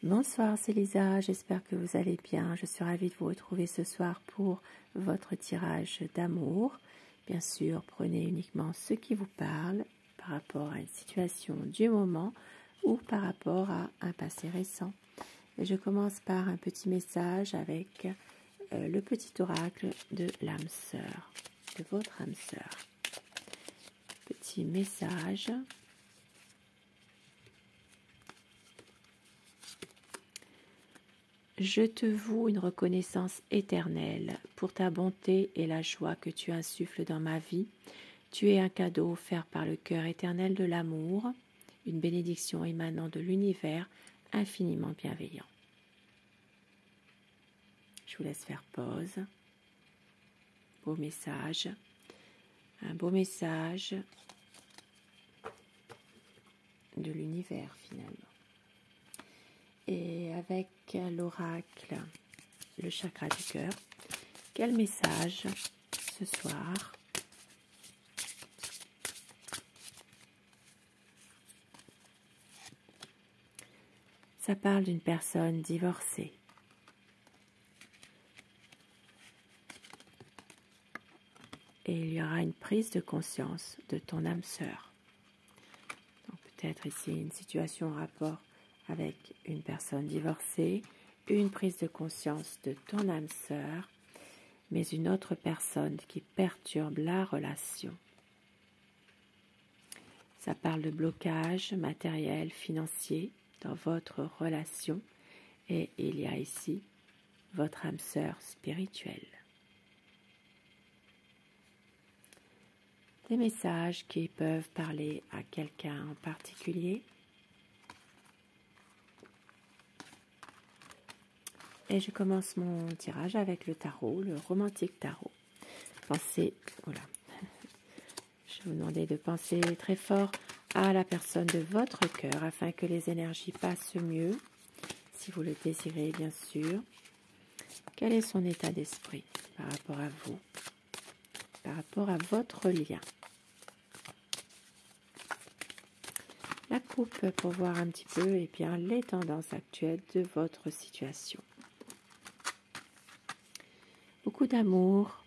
Bonsoir, c'est Lisa, j'espère que vous allez bien. Je suis ravie de vous retrouver ce soir pour votre tirage d'amour. Bien sûr, prenez uniquement ce qui vous parle par rapport à une situation du moment ou par rapport à un passé récent. Et je commence par un petit message avec le petit oracle de l'âme sœur, de votre âme sœur. Petit message. Je te voue une reconnaissance éternelle pour ta bonté et la joie que tu insuffles dans ma vie. Tu es un cadeau offert par le cœur éternel de l'amour, une bénédiction émanant de l'univers infiniment bienveillant. Je vous laisse faire pause. Beau message. Un beau message de l'univers finalement. Et avec l'oracle, le chakra du cœur, quel message ce soir? Ça parle d'une personne divorcée. Et il y aura une prise de conscience de ton âme sœur. Donc peut-être ici une situation en rapport avec une personne divorcée, une prise de conscience de ton âme sœur, mais une autre personne qui perturbe la relation. Ça parle de blocage matériel, financier dans votre relation et il y a ici votre âme sœur spirituelle. Des messages qui peuvent parler à quelqu'un en particulier. Et je commence mon tirage avec le tarot, le romantique tarot. Pensez, voilà, je vais vous demander de penser très fort à la personne de votre cœur afin que les énergies passent mieux, si vous le désirez bien sûr. Quel est son état d'esprit par rapport à vous, par rapport à votre lien? La coupe pour voir un petit peu eh bien, les tendances actuelles de votre situation. Beaucoup d'amour,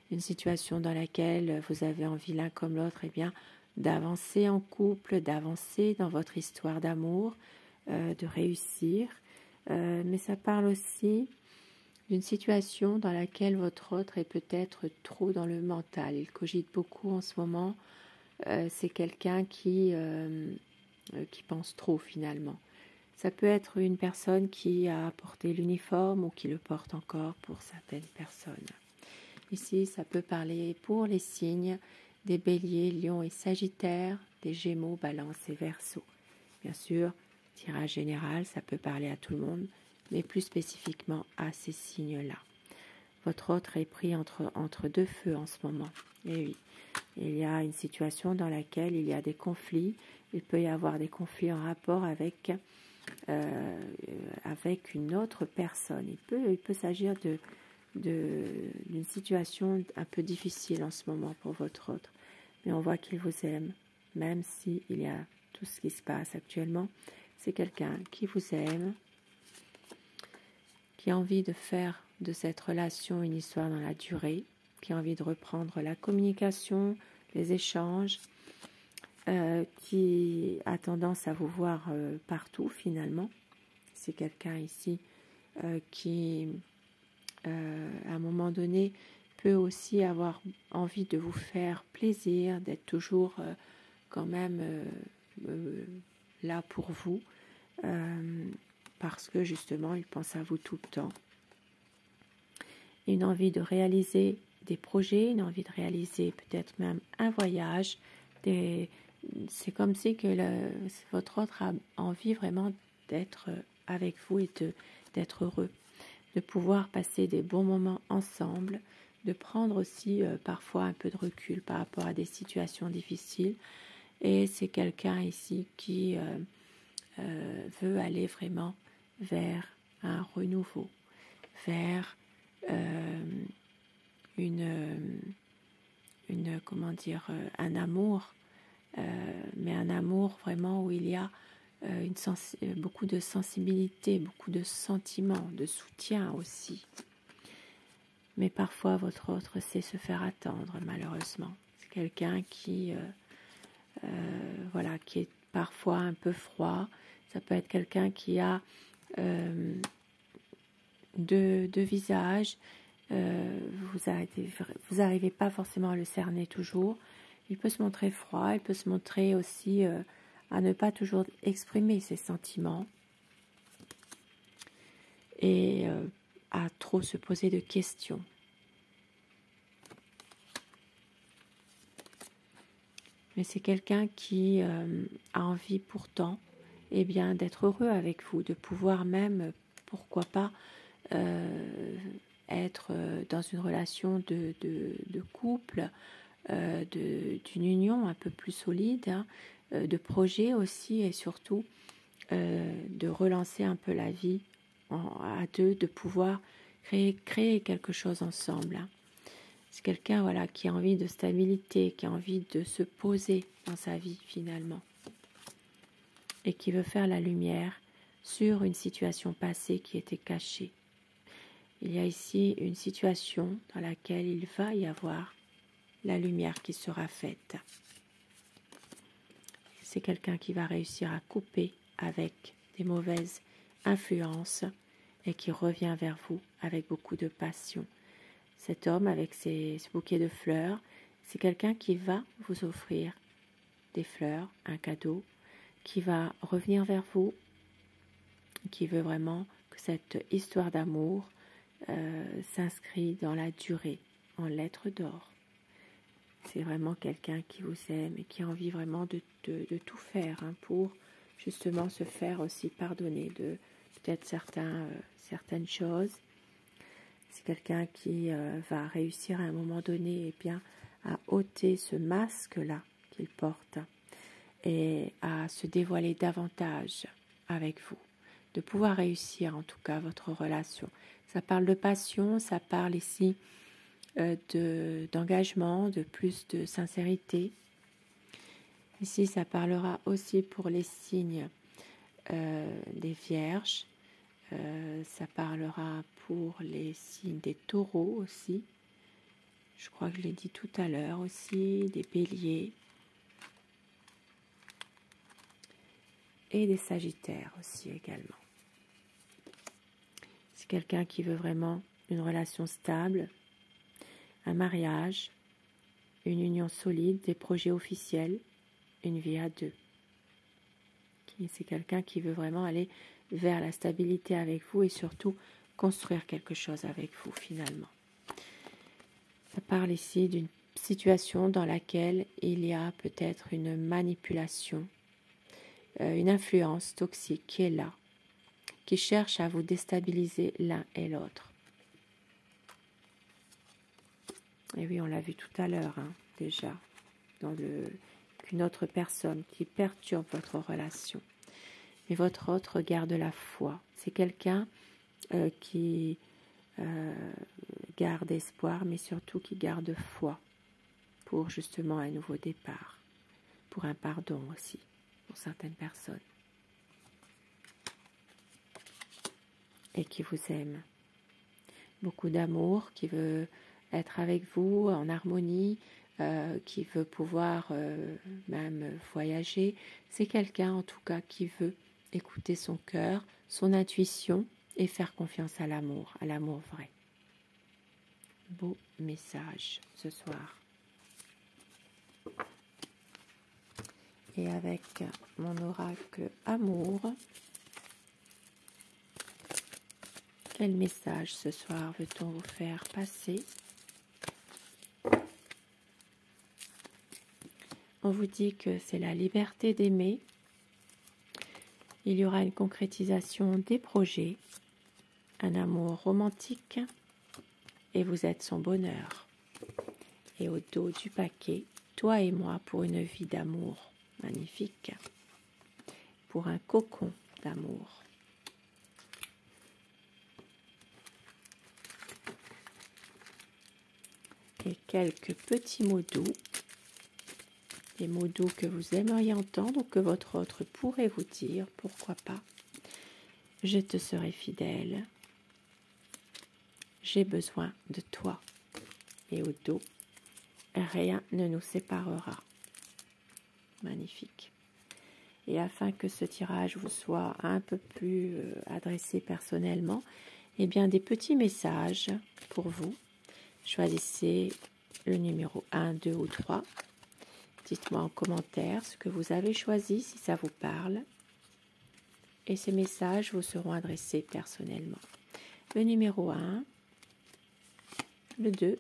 une situation dans laquelle vous avez envie l'un comme l'autre eh bien, d'avancer en couple, d'avancer dans votre histoire d'amour, de réussir. Mais ça parle aussi d'une situation dans laquelle votre autre est peut-être trop dans le mental. Il cogite beaucoup en ce moment. C'est quelqu'un qui pense trop finalement. Ça peut être une personne qui a porté l'uniforme ou qui le porte encore pour certaines personnes. Ici, ça peut parler pour les signes des béliers, lions et sagittaires, des gémeaux, balance et verseaux. Bien sûr, tirage général, ça peut parler à tout le monde, mais plus spécifiquement à ces signes-là. Votre autre est pris entre deux feux en ce moment. Et oui, il y a une situation dans laquelle il y a des conflits. Il peut y avoir des conflits en rapport avec une autre personne. Il peut s'agir d'une situation un peu difficile en ce moment pour votre autre. Mais on voit qu'il vous aime, même s'il y a tout ce qui se passe actuellement. C'est quelqu'un qui vous aime, qui a envie de faire de cette relation une histoire dans la durée, qui a envie de reprendre la communication, les échanges, qui a tendance à vous voir partout finalement. C'est quelqu'un ici qui, à un moment donné, peut aussi avoir envie de vous faire plaisir, d'être toujours quand même là pour vous, parce que justement, il pense à vous tout le temps. Une envie de réaliser des projets, une envie de réaliser peut-être même un voyage. C'est comme si que votre autre a envie vraiment d'être avec vous et d'être heureux, de pouvoir passer des bons moments ensemble, de prendre aussi parfois un peu de recul par rapport à des situations difficiles. Et c'est quelqu'un ici qui veut aller vraiment vers un renouveau, vers un amour, mais un amour vraiment où il y a beaucoup de sensibilité, beaucoup de sentiments, de soutien aussi. Mais parfois, votre autre sait se faire attendre, malheureusement. C'est quelqu'un qui, voilà, qui est parfois un peu froid. Ça peut être quelqu'un qui a deux visages. Vous n'arrivez pas forcément à le cerner toujours. Il peut se montrer froid, il peut se montrer aussi à ne pas toujours exprimer ses sentiments et à trop se poser de questions. Mais c'est quelqu'un qui a envie pourtant d'être heureux avec vous, de pouvoir même, pourquoi pas, être dans une relation de couple, d'une union un peu plus solide, hein, de projet aussi et surtout de relancer un peu la vie à deux, de pouvoir créer quelque chose ensemble. Hein. C'est quelqu'un voilà, qui a envie de stabilité, qui a envie de se poser dans sa vie finalement et qui veut faire la lumière sur une situation passée qui était cachée. Il y a ici une situation dans laquelle il va y avoir la lumière qui sera faite. C'est quelqu'un qui va réussir à couper avec des mauvaises influences et qui revient vers vous avec beaucoup de passion. Cet homme avec ce bouquet de fleurs, c'est quelqu'un qui va vous offrir des fleurs, un cadeau, qui va revenir vers vous, qui veut vraiment que cette histoire d'amour s'inscrit dans la durée, en lettres d'or. C'est vraiment quelqu'un qui vous aime et qui a envie vraiment de tout faire hein, pour justement se faire aussi pardonner de peut-être certaines choses. C'est quelqu'un qui va réussir à un moment donné à ôter ce masque-là qu'il porte et à se dévoiler davantage avec vous, de pouvoir réussir en tout cas votre relation. Ça parle de passion, ça parle ici d'engagement, de plus de sincérité. Ici, ça parlera aussi pour les signes des vierges. Ça parlera pour les signes des taureaux aussi. Je crois que je l'ai dit tout à l'heure aussi, des béliers. Et des sagittaires aussi également. C'est quelqu'un qui veut vraiment une relation stable, un mariage, une union solide, des projets officiels, une vie à deux. C'est quelqu'un qui veut vraiment aller vers la stabilité avec vous et surtout construire quelque chose avec vous finalement. Ça parle ici d'une situation dans laquelle il y a peut-être une manipulation, une influence toxique qui est là, qui cherche à vous déstabiliser l'un et l'autre. Et oui, on l'a vu tout à l'heure, hein, déjà, qu'une autre personne qui perturbe votre relation. Mais votre autre garde la foi. C'est quelqu'un qui garde espoir, mais surtout qui garde foi pour justement un nouveau départ, pour un pardon aussi, pour certaines personnes. Et qui vous aime. Beaucoup d'amour, qui veut être avec vous en harmonie, qui veut pouvoir même voyager. C'est quelqu'un en tout cas qui veut écouter son cœur, son intuition et faire confiance à l'amour vrai. Beau message ce soir. Et avec mon oracle amour, quel message ce soir veut-on vous faire passer? On vous dit que c'est la liberté d'aimer. Il y aura une concrétisation des projets, un amour romantique et vous êtes son bonheur. Et au dos du paquet, toi et moi pour une vie d'amour magnifique, pour un cocon d'amour. Et quelques petits mots doux les mots doux que vous aimeriez entendre ou que votre autre pourrait vous dire, pourquoi pas. Je te serai fidèle. J'ai besoin de toi. Et au dos, rien ne nous séparera. Magnifique. Et afin que ce tirage vous soit un peu plus adressé personnellement, eh bien des petits messages pour vous. Choisissez le numéro 1, 2 ou 3. Dites-moi en commentaire ce que vous avez choisi si ça vous parle. Et ces messages vous seront adressés personnellement. Le numéro 1, le 2,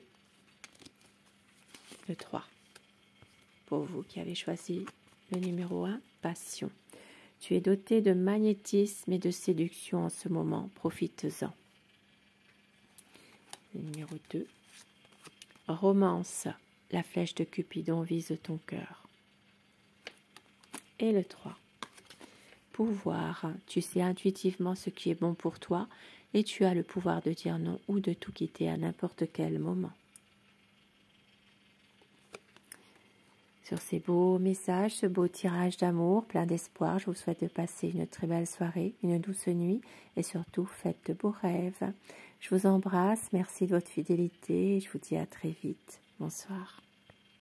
le 3. Pour vous qui avez choisi le numéro 1, passion. Tu es doté de magnétisme et de séduction en ce moment, profites-en. Le numéro 2, romance. La flèche de Cupidon vise ton cœur. Et le 3, pouvoir. Tu sais intuitivement ce qui est bon pour toi et tu as le pouvoir de dire non ou de tout quitter à n'importe quel moment. Sur ces beaux messages, ce beau tirage d'amour, plein d'espoir, je vous souhaite de passer une très belle soirée, une douce nuit et surtout faites de beaux rêves. Je vous embrasse, merci de votre fidélité et je vous dis à très vite. Bonsoir.